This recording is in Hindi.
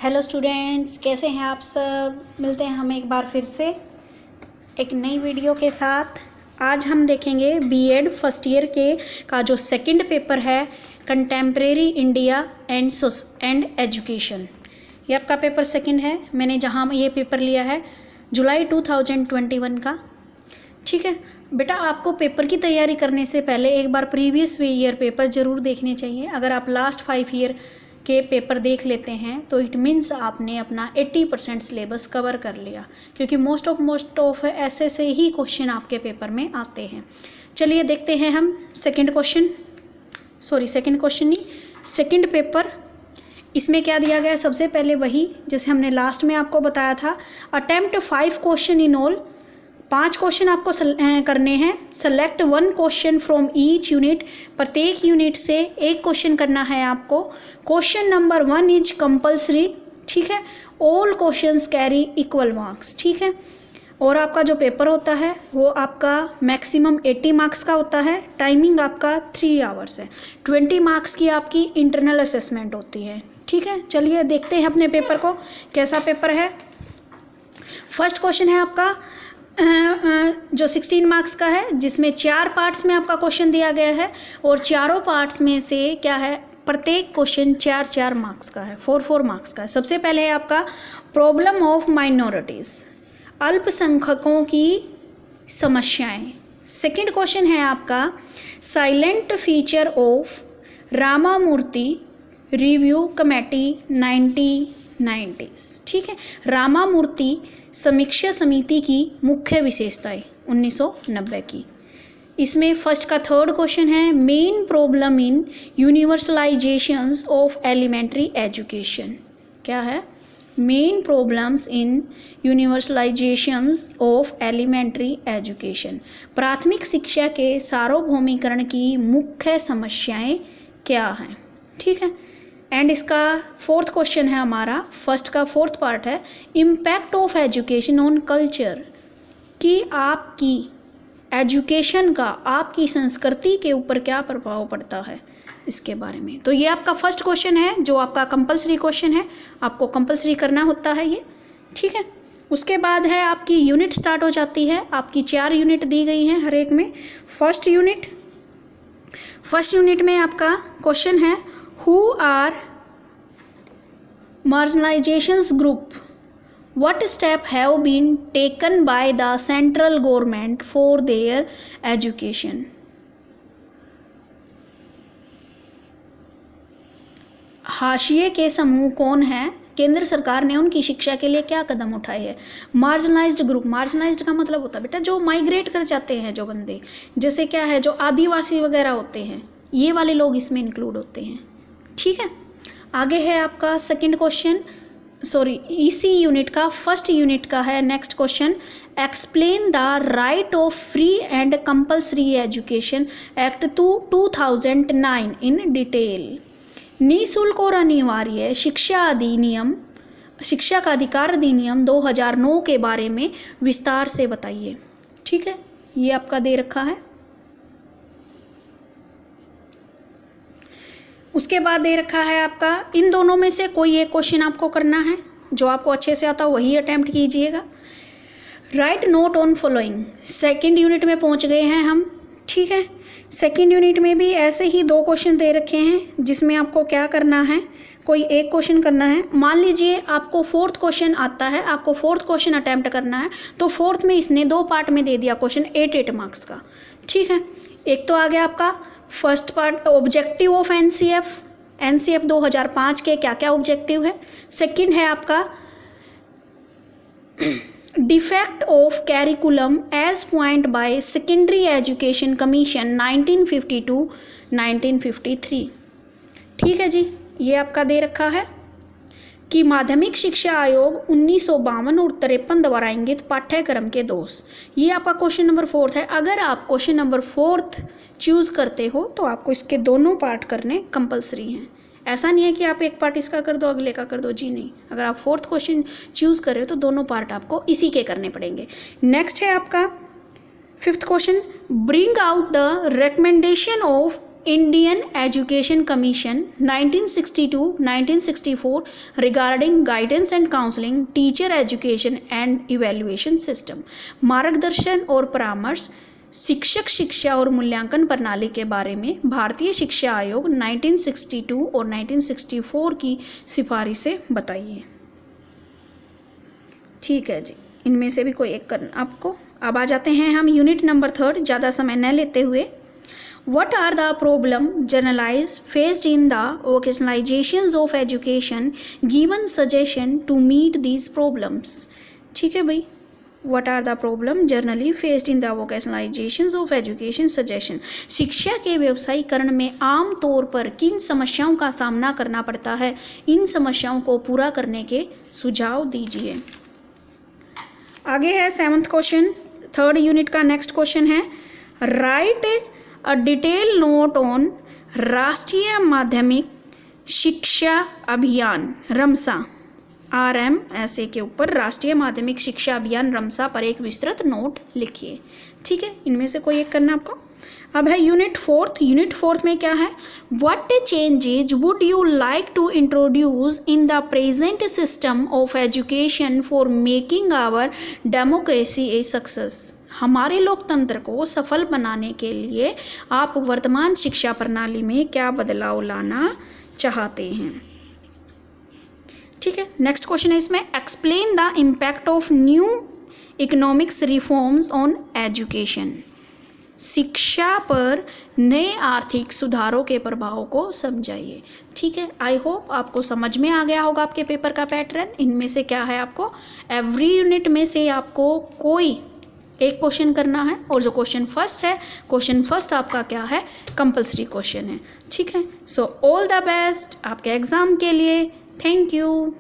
हेलो स्टूडेंट्स, कैसे हैं आप सब। मिलते हैं हम एक बार फिर से एक नई वीडियो के साथ। आज हम देखेंगे बीएड फर्स्ट ईयर के का जो सेकंड पेपर है, कंटेम्प्रेरी इंडिया एंड एजुकेशन। ये आपका पेपर सेकंड है। मैंने जहाँ ये पेपर लिया है जुलाई 2021 का। ठीक है बेटा, आपको पेपर की तैयारी करने से पहले एक बार प्रीवियस ईयर पेपर ज़रूर देखने चाहिए। अगर आप लास्ट 5 ईयर के पेपर देख लेते हैं तो इट मीन्स आपने अपना 80% सिलेबस कवर कर लिया, क्योंकि मोस्ट ऑफ ऐसे से ही क्वेश्चन आपके पेपर में आते हैं। चलिए देखते हैं हम सेकंड पेपर। इसमें क्या दिया गया है, सबसे पहले वही जैसे हमने लास्ट में आपको बताया था, attempt 5 question in all. 5 question आपको करने हैं। Select 1 question from each unit, प्रत्येक यूनिट से एक क्वेश्चन करना है आपको। Question number 1 is compulsory. ठीक है, all questions carry equal marks. ठीक है, और आपका जो पेपर होता है वो आपका मैक्सिमम 80 मार्क्स का होता है। टाइमिंग आपका 3 आवर्स है। 20 मार्क्स की आपकी इंटरनल असेसमेंट होती है। ठीक है, चलिए देखते हैं अपने पेपर को, कैसा पेपर है। फर्स्ट क्वेश्चन है आपका जो 16 मार्क्स का है, जिसमें 4 पार्ट्स में आपका क्वेश्चन दिया गया है, और चारों पार्ट्स में से क्या है, प्रत्येक क्वेश्चन 4-4 मार्क्स का है, 4-4 मार्क्स का है। सबसे पहले है आपका प्रॉब्लम ऑफ माइनॉरिटीज़, अल्पसंख्यकों की समस्याएं। सेकंड क्वेश्चन है आपका silent feature of Ramamurthy review committee 1990s। ठीक है, रामामूर्ति समीक्षा समिति की मुख्य विशेषताएं 1990 की। इसमें फर्स्ट का थर्ड क्वेश्चन है main problem in universalizations of elementary education. क्या है, main problems in universalizations of elementary education. प्राथमिक शिक्षा के सार्वभौमिकरण की मुख्य समस्याएं क्या हैं। ठीक है, एंड इसका फोर्थ क्वेश्चन है हमारा, फर्स्ट का फोर्थ पार्ट है impact of education on culture, कि आपकी एजुकेशन का आपकी संस्कृति के ऊपर क्या प्रभाव पड़ता है, इसके बारे में। तो ये आपका फर्स्ट क्वेश्चन है जो आपका कंपलसरी क्वेश्चन है, आपको कंपलसरी करना होता है ये। ठीक है, उसके बाद है आपकी यूनिट स्टार्ट हो जाती है। आपकी 4 यूनिट दी गई हैं हर एक में। फर्स्ट यूनिट में आपका क्वेश्चन है Who are marginalizations group? What step have been taken by the central government for their education? हाशिए के समूह कौन है, केंद्र सरकार ने उनकी शिक्षा के लिए क्या कदम उठाए हैं। मार्जिनलाइज्ड ग्रुप, मार्जिनलाइज्ड का मतलब होता है बेटा जो माइग्रेट कर जाते हैं, जो बंदे जैसे क्या है जो आदिवासी वगैरह होते हैं, ये वाले लोग इसमें इंक्लूड होते हैं। ठीक है, आगे है आपका सेकंड क्वेश्चन, इसी यूनिट का फर्स्ट यूनिट का है next question. Explain the right of free and compulsory education act 2009 in detail. निःशुल्क और अनिवार्य शिक्षा का अधिकार अधिनियम 2009 के बारे में विस्तार से बताइए। ठीक है, ये आपका दे रखा है। उसके बाद दे रखा है आपका इन दोनों में से कोई एक क्वेश्चन आपको करना है, जो आपको अच्छे से आता हो वही अटेम्प्ट कीजिएगा। Right note on following. Second unit में पहुंच गए हैं हम। ठीक है, सेकंड यूनिट में भी ऐसे ही 2 क्वेश्चन दे रखे हैं, जिसमें आपको क्या करना है, कोई एक क्वेश्चन करना है। मान लीजिए आपको 4th क्वेश्चन आता है, आपको 4th क्वेश्चन अटेम्प्ट करना है, तो 4th में इसने 2 पार्ट में दे दिया क्वेश्चन 8 मार्क्स का। ठीक है, एक तो आ गया आपका first part objective of NCF 2005 के क्या क्या ऑब्जेक्टिव है। सेकंड है आपका defect of curriculum as point by secondary education commission 1952-1953। ठीक है जी, ये आपका दे रखा है कि माध्यमिक शिक्षा आयोग 1952 और 53 द्वारा इंगित पाठ्यक्रम के दोष। ये आपका क्वेश्चन नंबर 4 है। अगर आप क्वेश्चन नंबर 4 चूज़ करते हो तो आपको इसके दोनों पार्ट करने कंपलसरी हैं। ऐसा नहीं है कि आप एक पार्ट इसका कर दो अगले का कर दो, जी नहीं। अगर आप 4th क्वेश्चन चूज़ कर रहे हो तो दोनों पार्ट आपको इसी के करने पड़ेंगे। नेक्स्ट है आपका 5th question, bring out the recommendation of Indian education commission 1962-1964 regarding guidance and counselling teacher education and evaluation system, मार्गदर्शन और परामर्श शिक्षक शिक्षा और मूल्यांकन प्रणाली के बारे में भारतीय शिक्षा आयोग 1962 और 1964 की सिफारिशें बताइए। ठीक है जी, इनमें से भी कोई एक करना आपको। अब आ जाते हैं हम यूनिट नंबर 3, ज़्यादा समय न लेते हुए। What are the problem generalized faced in the vocationalizations of education? Given suggestion to meet these problems. ठीक है भाई, What are the problem generally faced in the vocationalizations of education suggestion? शिक्षा के व्यवसायीकरण में आम तौर पर किन समस्याओं का सामना करना पड़ता है, इन समस्याओं को पूरा करने के सुझाव दीजिए। आगे है 7th क्वेश्चन, 3rd यूनिट का नेक्स्ट क्वेश्चन है, right a detail note on राष्ट्रीय माध्यमिक शिक्षा अभियान रमसा RMSA के ऊपर राष्ट्रीय माध्यमिक शिक्षा अभियान रमसा पर एक विस्तृत नोट लिखिए। ठीक है, इनमें से कोई एक करना आपको। अब है यूनिट 4th। यूनिट 4th में क्या है, what changes would you like to introduce in the present system of education for making our democracy a success. हमारे लोकतंत्र को सफल बनाने के लिए आप वर्तमान शिक्षा प्रणाली में क्या बदलाव लाना चाहते हैं। ठीक है, नेक्स्ट क्वेश्चन है इसमें, explain the impact of new economics reforms on education. शिक्षा पर नए आर्थिक सुधारों के प्रभाव को समझाइए। ठीक है, आई होप आपको समझ में आ गया होगा आपके पेपर का पैटर्न। इनमें से क्या है, आपको एवरी यूनिट में से आपको कोई एक क्वेश्चन करना है, और जो क्वेश्चन फर्स्ट आपका क्या है, कंपल्सरी क्वेश्चन है। ठीक है, सो ऑल द बेस्ट आपके एग्ज़ाम के लिए। Thank you.